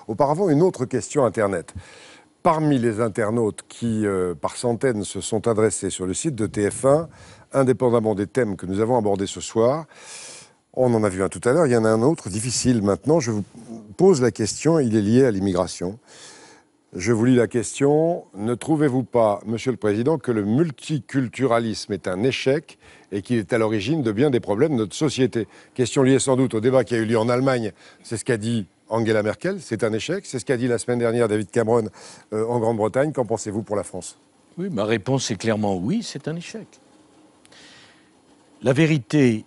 Auparavant, une autre question Internet. Parmi les internautes qui, par centaines, se sont adressés sur le site de TF1, indépendamment des thèmes que nous avons abordés ce soir, on en a vu un tout à l'heure, il y en a un autre difficile maintenant. Je vous pose la question, il est lié à l'immigration. Je vous lis la question. Ne trouvez-vous pas, Monsieur le Président, que le multiculturalisme est un échec et qu'il est à l'origine de bien des problèmes de notre société? Question liée sans doute au débat qui a eu lieu en Allemagne. C'est ce qu'a dit Angela Merkel, c'est un échec. C'est ce qu'a dit la semaine dernière David Cameron en Grande-Bretagne. Qu'en pensez-vous pour la France? Oui, ma réponse est clairement oui, c'est un échec. La vérité,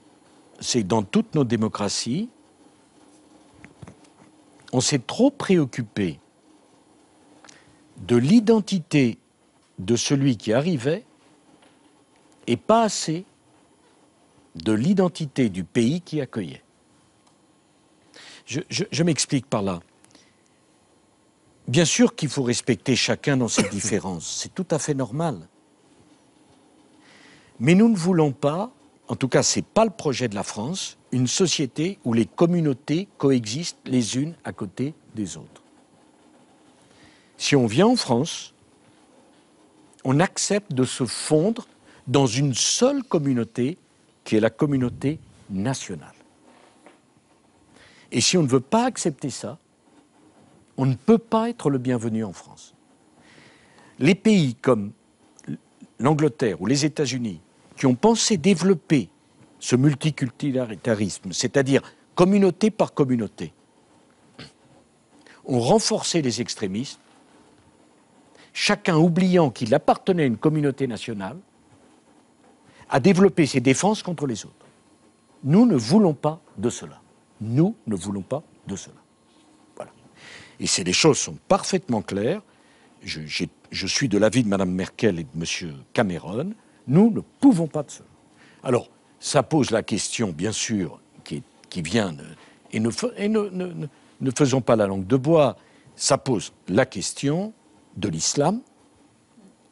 c'est que dans toutes nos démocraties, on s'est trop préoccupé de l'identité de celui qui arrivait et pas assez de l'identité du pays qui accueillait. Je m'explique par là. Bien sûr qu'il faut respecter chacun dans ses différences, c'est tout à fait normal. Mais nous ne voulons pas, en tout cas ce n'est pas le projet de la France, une société où les communautés coexistent les unes à côté des autres. Si on vient en France, on accepte de se fondre dans une seule communauté qui est la communauté nationale. Et si on ne veut pas accepter ça, on ne peut pas être le bienvenu en France. Les pays comme l'Angleterre ou les États-Unis qui ont pensé développer ce multiculturalisme, c'est-à-dire communauté par communauté, ont renforcé les extrémistes, chacun oubliant qu'il appartenait à une communauté nationale, a développé ses défenses contre les autres. Nous ne voulons pas de cela. Nous ne voulons pas de cela. Voilà. Et les choses sont parfaitement claires. Je suis de l'avis de Mme Merkel et de M. Cameron. Nous ne pouvons pas de cela. Alors, ça pose la question, bien sûr, qui vient de... Et ne faisons pas la langue de bois. Ça pose la question de l'islam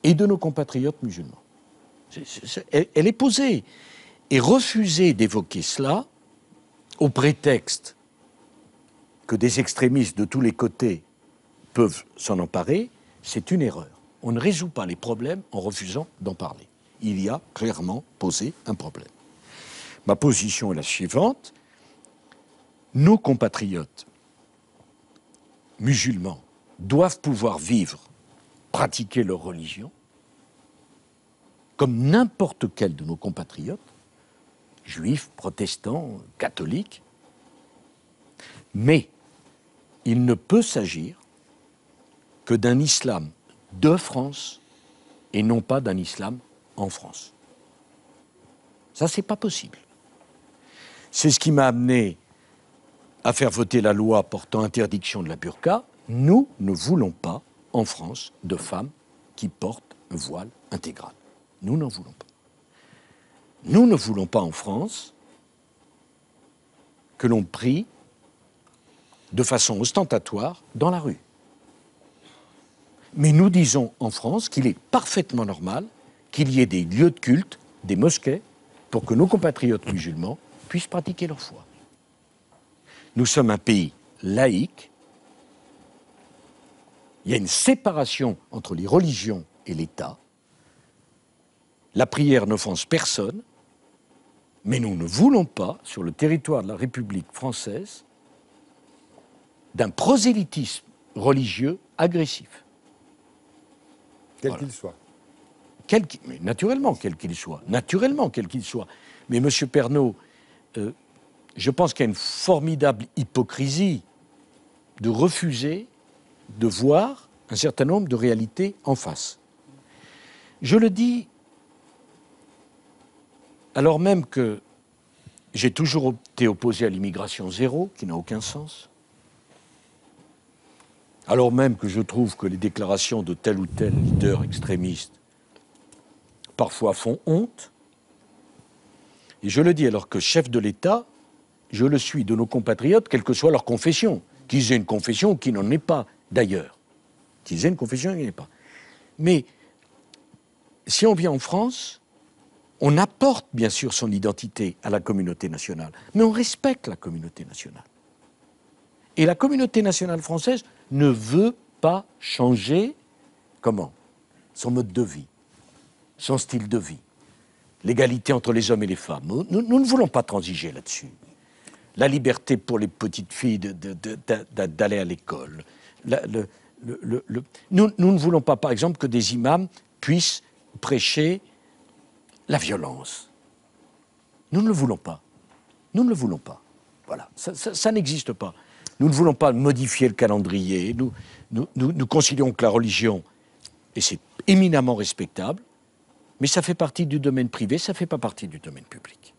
et de nos compatriotes musulmans. Elle est posée. Et refuser d'évoquer cela au prétexte que des extrémistes de tous les côtés peuvent s'en emparer, c'est une erreur. On ne résout pas les problèmes en refusant d'en parler. Il y a clairement posé un problème. Ma position est la suivante. Nos compatriotes musulmans doivent pouvoir vivre, pratiquer leur religion, comme n'importe quel de nos compatriotes, juifs, protestants, catholiques, mais il ne peut s'agir que d'un islam de France et non pas d'un islam en France. Ça, c'est pas possible. C'est ce qui m'a amené à faire voter la loi portant interdiction de la burqa. Nous ne voulons pas, en France, de femmes qui portent un voile intégral. Nous n'en voulons pas. Nous ne voulons pas en France que l'on prie de façon ostentatoire dans la rue. Mais nous disons en France qu'il est parfaitement normal qu'il y ait des lieux de culte, des mosquées, pour que nos compatriotes musulmans puissent pratiquer leur foi. Nous sommes un pays laïque. Il y a une séparation entre les religions et l'État. La prière n'offense personne, mais nous ne voulons pas, sur le territoire de la République française, d'un prosélytisme religieux agressif. Quel qu'il soit. Mais naturellement, quel qu'il soit. Naturellement, quel qu'il soit. Mais M. Pernaut, je pense qu'il y a une formidable hypocrisie de refuser de voir un certain nombre de réalités en face. Je le dis alors même que j'ai toujours été opposé à l'immigration zéro, qui n'a aucun sens. Alors même que je trouve que les déclarations de tel ou tel leader extrémiste parfois font honte. Et je le dis alors que chef de l'État, je le suis de nos compatriotes, quelle que soit leur confession. Qu'ils aient une confession ou qu'ils n'en aient pas, d'ailleurs. Qu'ils aient une confession ou qu'ils n'en aient pas. Mais si on vient en France, on apporte bien sûr son identité à la communauté nationale, mais on respecte la communauté nationale. Et la communauté nationale française ne veut pas changer, comment? Son mode de vie, son style de vie, l'égalité entre les hommes et les femmes. Nous ne voulons pas transiger là-dessus. La liberté pour les petites filles d'aller à l'école. Nous ne voulons pas, par exemple, que des imams puissent prêcher la violence. Nous ne le voulons pas. Nous ne le voulons pas. Voilà, ça n'existe pas. Nous ne voulons pas modifier le calendrier. Nous considérons que la religion, et c'est éminemment respectable, mais ça fait partie du domaine privé, ça ne fait pas partie du domaine public.